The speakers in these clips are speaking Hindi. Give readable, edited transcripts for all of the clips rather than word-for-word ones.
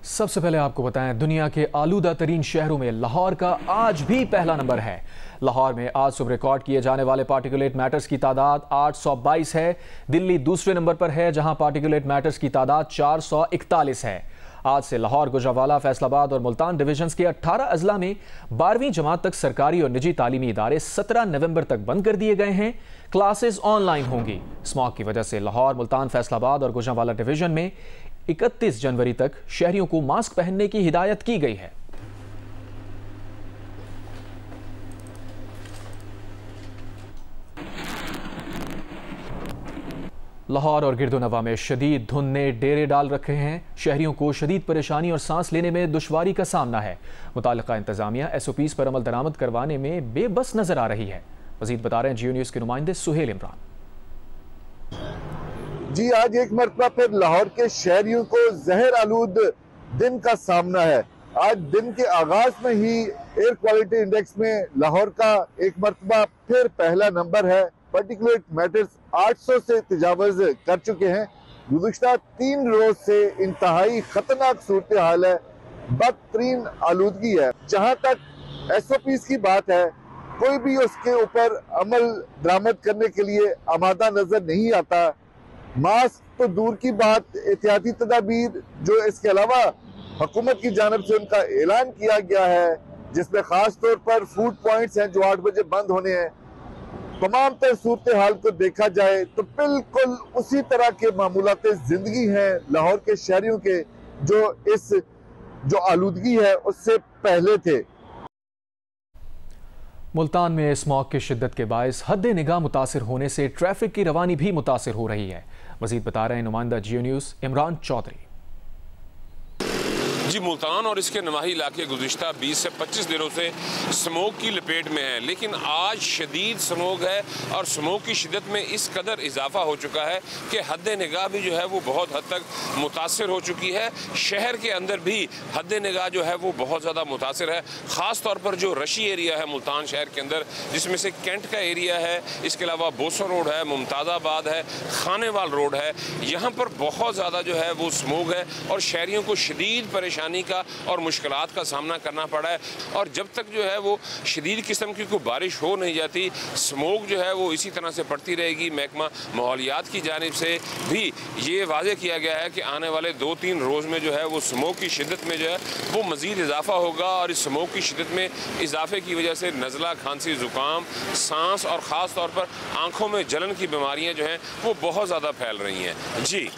सबसे पहले आपको बताएं, दुनिया के आलूदा तरीन शहरों में लाहौर का आज भी पहला नंबर है। लाहौर में आज सुबह रिकॉर्ड किए जाने वाले पार्टिकुलेट मैटर्स की तादाद 822 है। दिल्ली दूसरे नंबर पर है, जहां पार्टिकुलेट मैटर्स की तादाद 441 है। आज से लाहौर, गुजरांवाला, फैसलाबाद और मुल्तान डिवीजन्स के 18 अजला में 12वीं जमात तक सरकारी और निजी तालीमी इदारे 17 नवंबर तक बंद कर दिए गए हैं। क्लासेस ऑनलाइन होंगी। स्मॉग की वजह से लाहौर, मुल्तान, फैसलाबाद और गुजरांवाला डिवीजन में 31 जनवरी तक शहरियों को मास्क पहनने की हिदायत की गई है। लाहौर और गिरदोनवा में शदीद धुंध ने डेरे डाल रखे हैं। शहरियों को शदीद परेशानी और सांस लेने में दुश्वारी का सामना है। मुताल्लिका इंतजामिया SOPs पर अमल दरामद करवाने में बेबस नजर आ रही है। मजीद बता रहे हैं जियो न्यूज़ के नुमाइंदे सुहेल इमरान। जी, आज एक मरतबा फिर लाहौर के शहरियों को जहर आलूद दिन का सामना है। आज दिन के आगाज में ही एयर क्वालिटी इंडेक्स में लाहौर का एक मरतबा फिर पहला नंबर है। पार्टिकुलेट मैटर्स 800 से तजावज कर चुके हैं। गुज़िश्ता 3 रोज से इंतहाई खतरनाक सूरत हाल है, बदतरीन आलूदगी है। जहां तक SOPs की बात है, कोई भी उसके ऊपर अमल दरामद करने के लिए आमादा नजर नहीं आता। मास्क तो दूर की बात, एहतियाती तदाबीर जो इसके अलावा हुकूमत की जानिब से उनका ऐलान किया गया है, जिसमें खास तौर पर फूड पॉइंट्स हैं जो 8 बजे बंद होने हैं। तमाम तर सूरत हाल को देखा जाए तो बिल्कुल उसी तरह के मामूलात जिंदगी हैं लाहौर के शहरियों के, जो आलूदगी है उससे पहले थे। मुल्तान में स्मॉग की शिद्दत के बायस हद निगाह मुतासिर होने से ट्रैफिक की रवानी भी मुतासिर हो रही है। मजीद बता रहे हैं नुमाइंदा जियो न्यूज़ इमरान चौधरी। जी, मुल्तान और इसके नवाही इलाके गुज़िश्ता 20 से 25 दिनों से स्मोक की लपेट में है, लेकिन आज शदीद स्मोक है और स्मोक की शिद्दत में इस कदर इजाफा हो चुका है कि हद निगाह भी जो है वो बहुत हद तक मुतासिर हो चुकी है। शहर के अंदर भी हद निगाह जो है वो बहुत ज़्यादा मुतासिर है। ख़ास तौर पर जो रशी एरिया है मुल्तान शहर के अंदर, जिसमें से कैंट का एरिया है, इसके अलावा बोसो रोड है, मुमताज़ाबाद है, खानेवाल रोड है, यहाँ पर बहुत ज़्यादा जो है वो स्मोक है और शहरियों को शदीद परेशानी का और मुश्किलात का सामना करना पड़ा है। और जब तक जो है वो शदीद किस्म की कोई बारिश हो नहीं जाती, स्मोक जो है वो इसी तरह से पड़ती रहेगी। महकमा माहौलियात की जानिब से भी ये वाज़े किया गया है कि आने वाले 2-3 रोज़ में जो है वो स्मोक की शिद्दत में जो है वो मज़ीद इजाफा होगा और इस स्मोक की शिद्दत में इजाफे की वजह से नज़ला, खांसी, ज़ुकाम, सांस और ख़ास तौर पर आँखों में जलन की बीमारियाँ जो हैं वो बहुत ज़्यादा फैल रही हैं। जी,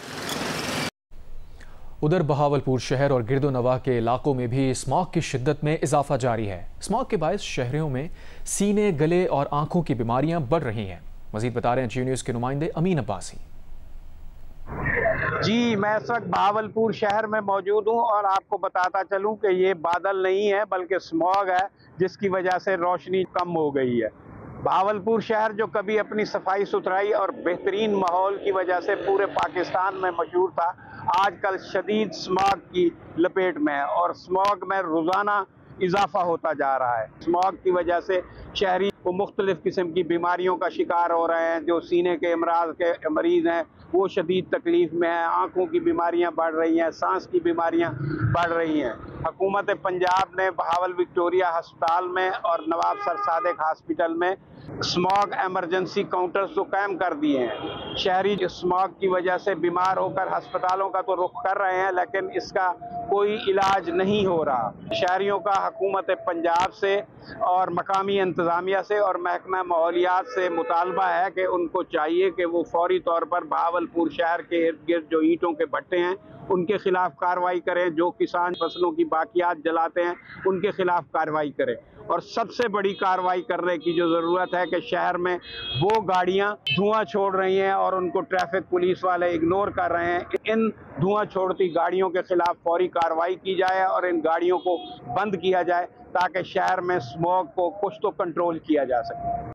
उधर बहावलपुर शहर और गिरदोनवा के इलाकों में भी स्मॉग की शिद्दत में इजाफा जारी है। स्मॉग के बायस शहरों में सीने, गले और आंखों की बीमारियां बढ़ रही हैं। मजीद बता रहे हैं जियो न्यूज़ के नुमाइंदे अमीन अब्बासी। जी, मैं इस वक्त बहावलपुर शहर में मौजूद हूं और आपको बताता चलूं कि ये बादल नहीं है बल्कि स्मॉग है, जिसकी वजह से रोशनी कम हो गई है। बहावलपुर शहर जो कभी अपनी सफाई सुथराई और बेहतरीन माहौल की वजह से पूरे पाकिस्तान में मशहूर था, आजकल शदीद स्मॉग की लपेट में है और स्मॉग में रोज़ाना इजाफा होता जा रहा है। स्मॉग की वजह से शहरी को मुख्तलिफ किस्म की बीमारियों का शिकार हो रहे हैं। जो सीने के अमराज के मरीज़ हैं वो शदीद तकलीफ़ में हैं, आँखों की बीमारियाँ बढ़ रही हैं, सांस की बीमारियाँ बढ़ रही हैं। हुकूमत पंजाब ने बहावल विक्टोरिया हस्पताल में और नवाब सर सादिक हॉस्पिटल में स्मॉग एमरजेंसी काउंटर्स तो कायम कर दिए हैं। शहरी स्मॉग की वजह से बीमार होकर अस्पतालों का तो रुख कर रहे हैं, लेकिन इसका कोई इलाज नहीं हो रहा। शहरियों का हुकूमत पंजाब से और मकामी इंतज़ामिया से और महकमा माहौलियात से मुतालबा है कि उनको चाहिए कि वो फौरी तौर पर बहावलपुर शहर के इर्द गिर्द जो ईंटों के भट्टे हैं उनके खिलाफ कार्रवाई करें, जो किसान फसलों की बाकियात जलाते हैं उनके खिलाफ कार्रवाई करें। और सबसे बड़ी कार्रवाई करने की जो ज़रूरत है कि शहर में वो गाड़ियां धुआं छोड़ रही हैं और उनको ट्रैफिक पुलिस वाले इग्नोर कर रहे हैं, इन धुआं छोड़ती गाड़ियों के खिलाफ फौरी कार्रवाई की जाए और इन गाड़ियों को बंद किया जाए ताकि शहर में स्मॉग को कुछ तो कंट्रोल किया जा सके।